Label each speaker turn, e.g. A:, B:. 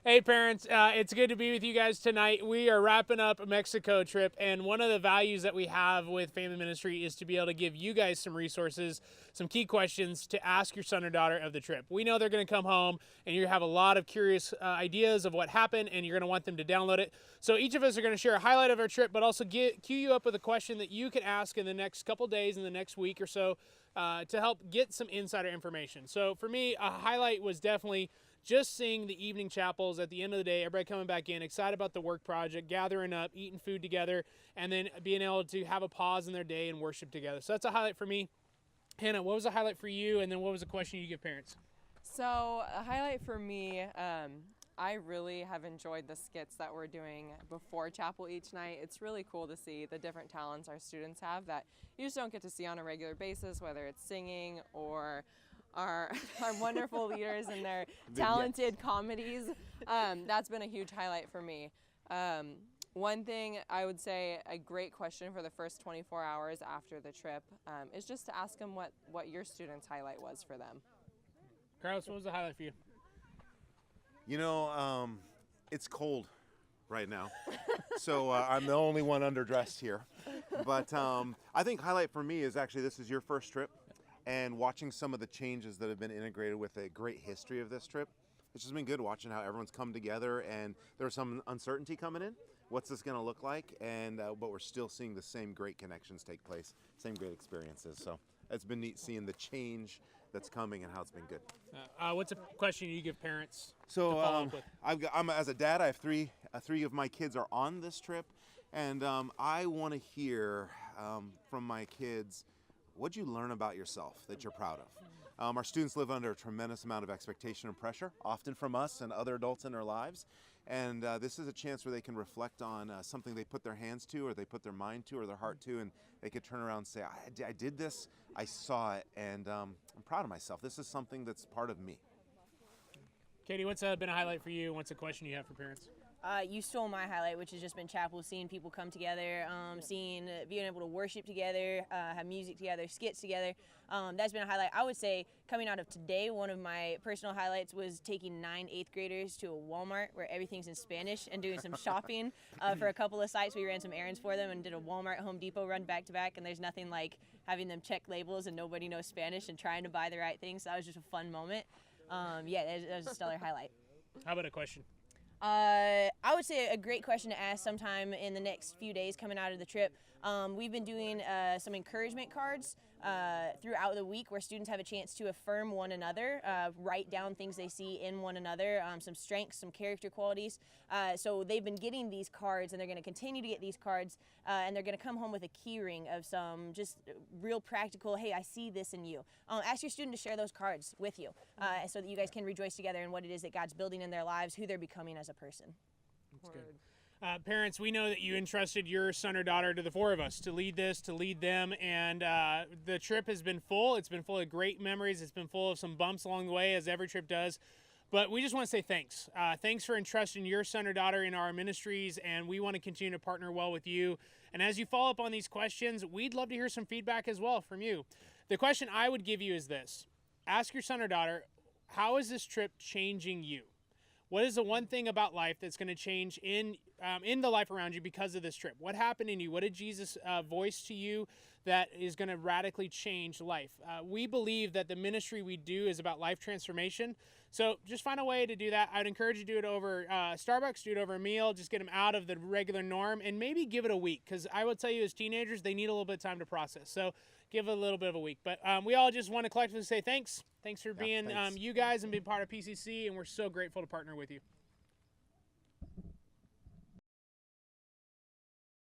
A: Hey parents, it's good to be with you guys tonight. We are wrapping up a Mexico trip, and one of the values that we have with Family Ministry is to be able to give you guys some resources, some key questions to ask your son or daughter of the trip. We know they're going to come home and you have a lot of curious ideas of what happened, and you're going to want them to download it. So each of us are going to share a highlight of our trip, but also cue you up with a question that you can ask in the next couple days, in the next week or so, to help get some insider information. So for me, a highlight was definitely just seeing the evening chapels at the end of the day, everybody coming back in, excited about the work project, gathering up, eating food together, and then being able to have a pause in their day and worship together. So that's a highlight for me. Hannah, what was a highlight for you, and then what was a question you give parents?
B: So a highlight for me, I really have enjoyed the skits that we're doing before chapel each night. It's really cool to see the different talents our students have that you just don't get to see on a regular basis, whether it's singing or our wonderful leaders and their talented comedies. That's been a huge highlight for me. One thing I would say, a great question for the first 24 hours after the trip is just to ask them what your student's highlight was for them.
A: Carlos, what was the highlight for you?
C: You know, it's cold right now, so I'm the only one underdressed here. But I think highlight for me is actually this is your first trip, and watching some of the changes that have been integrated with a great history of this trip. It's just been good watching how everyone's come together, and there's some uncertainty coming in. What's this going to look like? And but we're still seeing the same great connections take place, same great experiences. So it's been neat seeing the change that's coming and how it's been good.
A: What's a question you give parents?
C: So
A: to follow up with?
C: I'm as a dad, I have three of my kids are on this trip, and I want to hear from my kids, what'd you learn about yourself that you're proud of? Our students live under a tremendous amount of expectation and pressure, often from us and other adults in their lives. And this is a chance where they can reflect on something they put their hands to, or they put their mind to, or their heart to, and they could turn around and say, I did this, I saw it, and I'm proud of myself. This is something that's part of me.
A: Katie, what's been a highlight for you? What's a question you have for parents?
D: You stole my highlight, which has just been chapel, seeing people come together, being able to worship together, have music together, skits together. That's been a highlight. I would say coming out of today, one of my personal highlights was taking 9 8th graders to a Walmart where everything's in Spanish and doing some shopping for a couple of sites. We ran some errands for them and did a Walmart Home Depot run back to back, and there's nothing like having them check labels and nobody knows Spanish and trying to buy the right thing. So that was just a fun moment. That was a stellar highlight.
A: How about a question?
D: I would say a great question to ask sometime in the next few days coming out of the trip. We've been doing some encouragement cards throughout the week where students have a chance to affirm one another, write down things they see in one another, some strengths, some character qualities. So they've been getting these cards, and they're going to continue to get these cards, and they're going to come home with a key ring of some just real practical, hey, I see this in you. Ask your student to share those cards with you so that you guys can rejoice together in what it is that God's building in their lives, who they're becoming as a person.
A: That's good. Parents, we know that you entrusted your son or daughter to the four of us to lead this, to lead them, and the trip has been full. It's been full of great memories. It's been full of some bumps along the way, as every trip does. But we just want to say thanks. Thanks for entrusting your son or daughter in our ministries, and we want to continue to partner well with you. And as you follow up on these questions, we'd love to hear some feedback as well from you. The question I would give you is this. Ask your son or daughter, how is this trip changing you? What is the one thing about life that's going to change in the life around you because of this trip? What happened in you? What did Jesus voice to you that is going to radically change life? We believe that the ministry we do is about life transformation. So just find a way to do that. I'd encourage you to do it over Starbucks, do it over a meal, just get them out of the regular norm, and maybe give it a week, because I will tell you as teenagers, they need a little bit of time to process. So give it a little bit of a week. But we all just want to collectively say thanks. Thanks for being you guys and being part of PCC, and we're so grateful to partner with you.